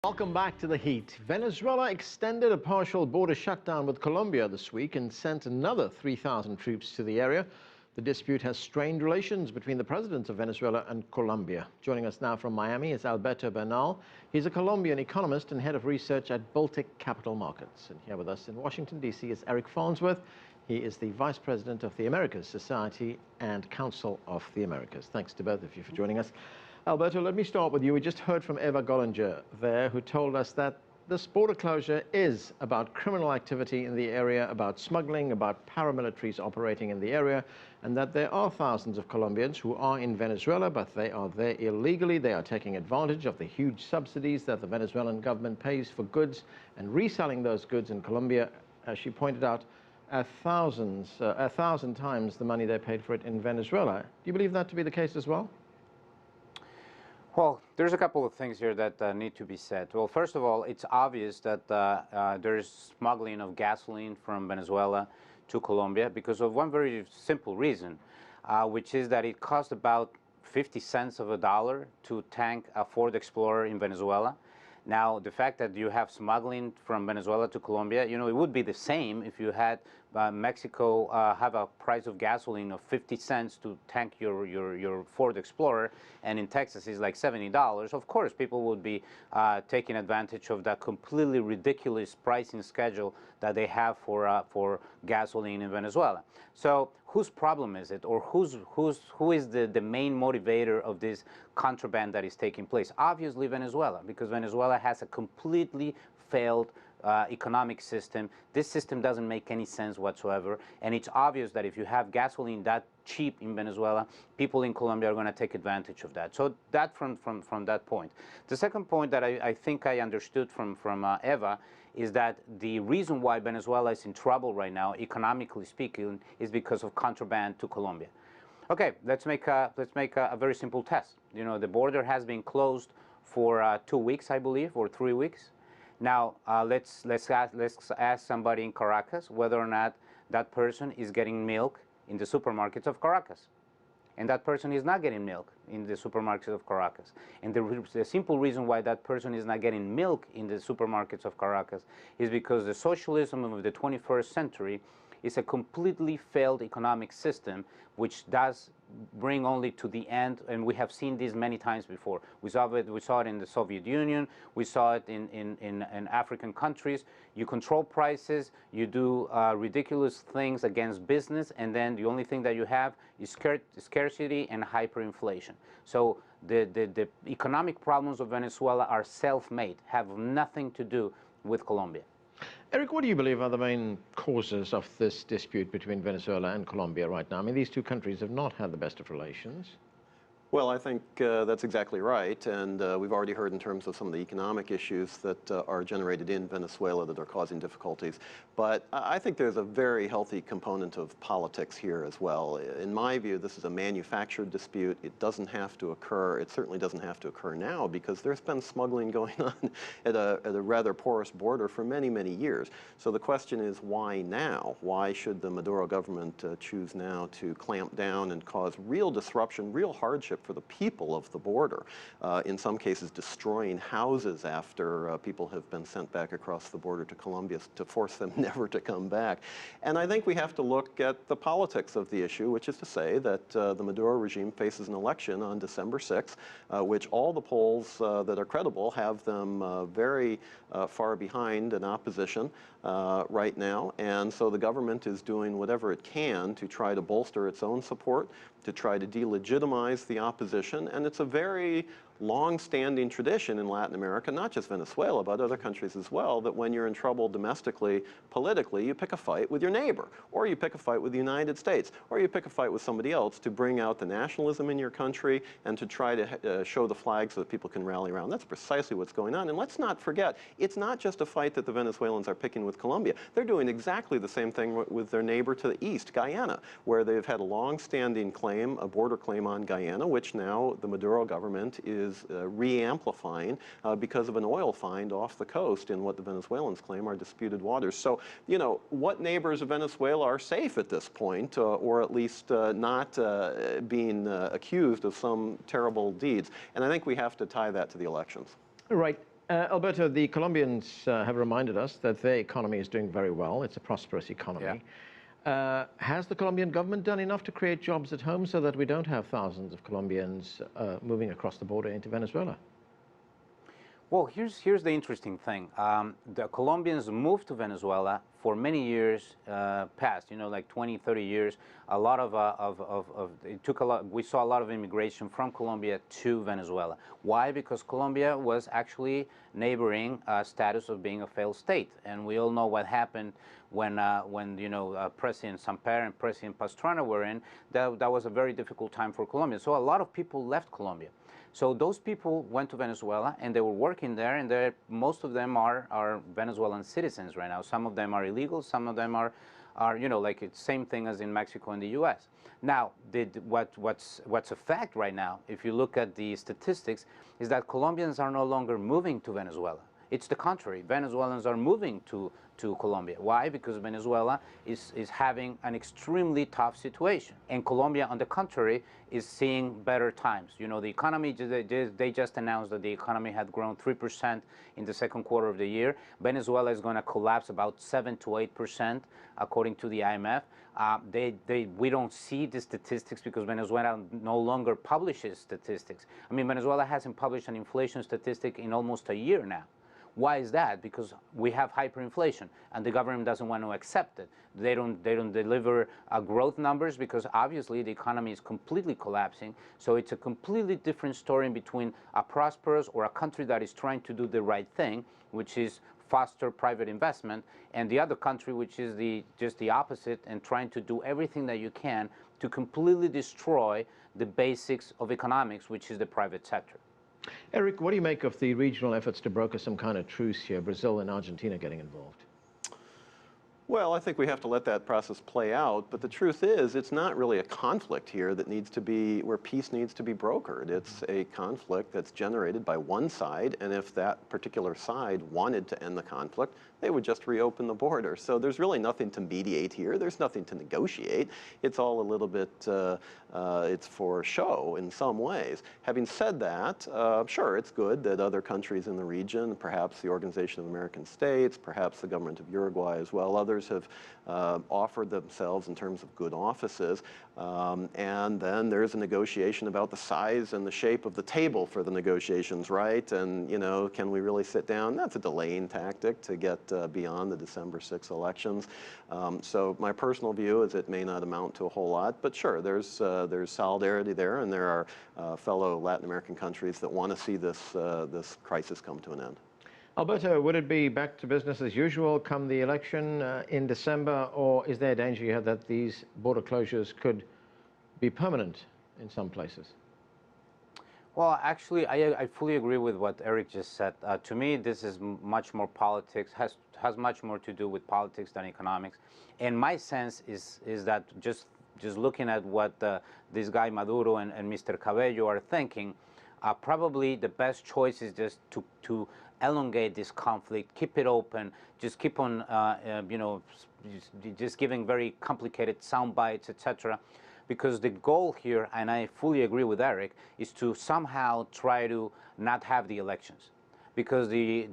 Welcome back to the heat. Venezuela extended a partial border shutdown with Colombia this week and sent another 3,000 troops to the area. The dispute has strained relations between the presidents of Venezuela and Colombia. Joining us now from Miami is Alberto Bernal. He's a Colombian economist and head of research at Baltic Capital Markets. And here with us in Washington, D.C. is Eric Farnsworth. He is the Vice President of the Americas Society and Council of the Americas. Thanks to both of you for joining us. Alberto, let me start with you. We just heard from Eva Gollinger there, who told us that this border closure is about criminal activity in the area, about smuggling, about paramilitaries operating in the area, and that there are thousands of Colombians who are in Venezuela, but they are there illegally. They are taking advantage of the huge subsidies that the Venezuelan government pays for goods and reselling those goods in Colombia, as she pointed out, a thousand times the money they paid for it in Venezuela. Do you believe that to be the case as well? Well, there's a couple of things here that need to be said. Well, first of all, it's obvious that there's smuggling of gasoline from Venezuela to Colombia because of one very simple reason, which is that it costs about 50 cents of a dollar to tank a Ford Explorer in Venezuela. Now, the fact that you have smuggling from Venezuela to Colombia, you know, it would be the same if you had Mexico have a price of gasoline of 50 cents to tank your Ford Explorer, and in Texas is like $70. Of course, people would be taking advantage of that completely ridiculous pricing schedule that they have for gasoline in Venezuela. So whose problem is it, or who is the main motivator of this contraband that is taking place? Obviously Venezuela, because Venezuela has a completely failed economic system. This system doesn't make any sense whatsoever, and it's obvious that if you have gasoline that cheap in Venezuela, people in Colombia are going to take advantage of that. So that from that point. The second point that I think I understood from Eva is that the reason why Venezuela is in trouble right now, economically speaking, is because of contraband to Colombia. Okay, let's make a very simple test. You know, the border has been closed for 2 weeks, I believe, or 3 weeks. Now, let's ask somebody in Caracas whether or not that person is getting milk in the supermarkets of Caracas. And that person is not getting milk in the supermarkets of Caracas. And the simple reason why that person is not getting milk in the supermarkets of Caracas is because the socialism of the 21st century is a completely failed economic system, which does bring only to the end, and we have seen this many times before. We saw it in the Soviet Union, we saw it in African countries. You control prices, you do ridiculous things against business, and then the only thing that you have is scarcity and hyperinflation. So the economic problems of Venezuela are self-made, have nothing to do with Colombia. Eric, what do you believe are the main causes of this dispute between Venezuela and Colombia right now? I mean, these two countries have not had the best of relations. Well, I think that's exactly right, and we've already heard in terms of some of the economic issues that are generated in Venezuela that are causing difficulties. But I think there's a very healthy component of politics here as well. In my view, this is a manufactured dispute. It doesn't have to occur. It certainly doesn't have to occur now because there's been smuggling going on at a rather porous border for many, many years. So the question is, why now? Why should the Maduro government choose now to clamp down and cause real disruption, real hardship for the people of the border, in some cases destroying houses after people have been sent back across the border to Colombia to force them never to come back. And I think we have to look at the politics of the issue, which is to say that the Maduro regime faces an election on December 6th, which all the polls that are credible have them very far behind in opposition right now. And so the government is doing whatever it can to try to bolster its own support, to try to delegitimize the opposition, and it's a very long-standing tradition in Latin America, not just Venezuela, but other countries as well, that when you're in trouble domestically, politically, you pick a fight with your neighbor, or you pick a fight with the United States, or you pick a fight with somebody else to bring out the nationalism in your country and to try to show the flag so that people can rally around. That's precisely what's going on. And let's not forget, it's not just a fight that the Venezuelans are picking with Colombia. They're doing exactly the same thing with their neighbor to the east, Guyana, where they've had a long-standing claim, a border claim on Guyana, which now the Maduro government is re-amplifying because of an oil find off the coast in what the Venezuelans claim are disputed waters. So, you know, what neighbors of Venezuela are safe at this point, or at least not being accused of some terrible deeds? And I think we have to tie that to the elections. Right. Alberto, the Colombians have reminded us that their economy is doing very well. It's a prosperous economy. Has the Colombian government done enough to create jobs at home so that we don't have thousands of Colombians moving across the border into Venezuela? Well, here's the interesting thing. The Colombians moved to Venezuela for many years past, like 20, 30 years. A lot it took a lot, we saw a lot of immigration from Colombia to Venezuela. Why? Because Colombia was actually neighboring status of being a failed state. And we all know what happened when President Samper and President Pastrana were in. That was a very difficult time for Colombia. So a lot of people left Colombia. So those people went to Venezuela and they were working there, and most of them are Venezuelan citizens right now. Some of them are illegal, some of them are like it's same thing as in Mexico and the US. Now, what's a fact right now, if you look at the statistics, is that Colombians are no longer moving to Venezuela. It's the contrary. Venezuelans are moving to Colombia. Why? Because Venezuela is having an extremely tough situation. And Colombia, on the contrary, is seeing better times. The economy, they just announced that the economy had grown 3% in the second quarter of the year. Venezuela is going to collapse about 7 to 8%, according to the IMF. We don't see the statistics because Venezuela no longer publishes statistics. I mean, Venezuela hasn't published an inflation statistic in almost a year now. Why is that? Because we have hyperinflation, and the government doesn't want to accept it. They don't deliver growth numbers because obviously the economy is completely collapsing. So it's a completely different story between a prosperous or a country that is trying to do the right thing, which is foster private investment, and the other country which is just the opposite and trying to do everything that you can to completely destroy the basics of economics, which is the private sector. Eric, what do you make of the regional efforts to broker some kind of truce here, Brazil and Argentina getting involved? Well, I think we have to let that process play out, but the truth is it's not really a conflict here that needs to be, where peace needs to be brokered. It's a conflict that's generated by one side, and if that particular side wanted to end the conflict, they would just reopen the border. So there's really nothing to mediate here. There's nothing to negotiate. It's all a little bit, it's for show in some ways. Having said that, sure, it's good that other countries in the region, perhaps the Organization of American States, perhaps the government of Uruguay as well, others have offered themselves in terms of good offices. And then there's a negotiation about the size and the shape of the table for the negotiations, right? And, can we really sit down? That's a delaying tactic to get beyond the December 6 elections. So my personal view is it may not amount to a whole lot, but sure, there's solidarity there, and there are fellow Latin American countries that want to see this crisis come to an end. Alberto, would it be back to business as usual come the election in December, or is there a danger here that these border closures could be permanent in some places? Well, actually, I fully agree with what Eric just said. To me, this is much more politics, has much more to do with politics than economics. And my sense is that just looking at what this guy Maduro and Mr. Cabello are thinking, probably the best choice is just to elongate this conflict, keep it open, just keep on, just giving very complicated sound bites, etc. Because the goal here, and I fully agree with Eric, is to somehow try to not have the elections. Because the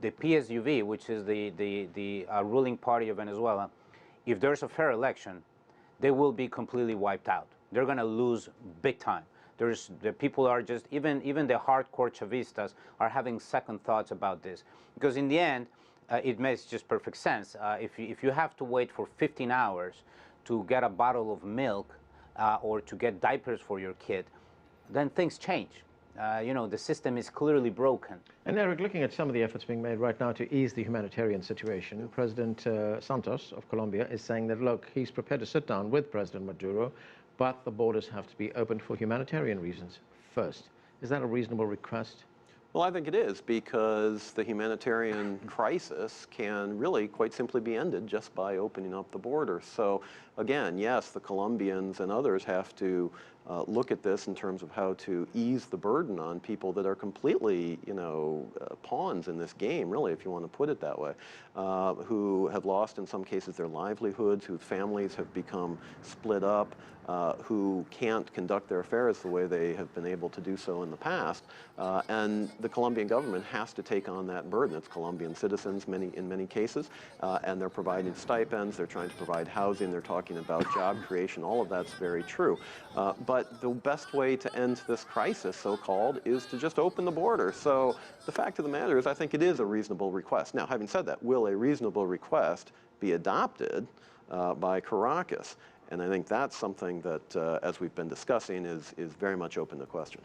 PSUV, which is the ruling party of Venezuela, if there's a fair election, they will be completely wiped out. They're going to lose big time. The people are just, even the hardcore Chavistas are having second thoughts about this. Because in the end, it makes just perfect sense. If you have to wait for 15 hours to get a bottle of milk or to get diapers for your kid, then things change. The system is clearly broken. And Eric, looking at some of the efforts being made right now to ease the humanitarian situation, President Santos of Colombia is saying that, look, he's prepared to sit down with President Maduro, but the borders have to be opened for humanitarian reasons first. Is that a reasonable request? Well, I think it is, because the humanitarian crisis can really quite simply be ended just by opening up the border. So again, yes, the Colombians and others have to look at this in terms of how to ease the burden on people that are completely, pawns in this game, really, if you want to put it that way, who have lost, in some cases, their livelihoods, whose families have become split up, who can't conduct their affairs the way they have been able to do so in the past. And the Colombian government has to take on that burden. It's Colombian citizens in many cases, and they're providing stipends, they're trying to provide housing, they're talking about job creation. All of that's very true. But the best way to end this crisis, so-called, is to just open the border. So the fact of the matter is, I think it is a reasonable request. Now, having said that, will a reasonable request be adopted by Caracas? And I think that's something that, as we've been discussing, is very much open to question.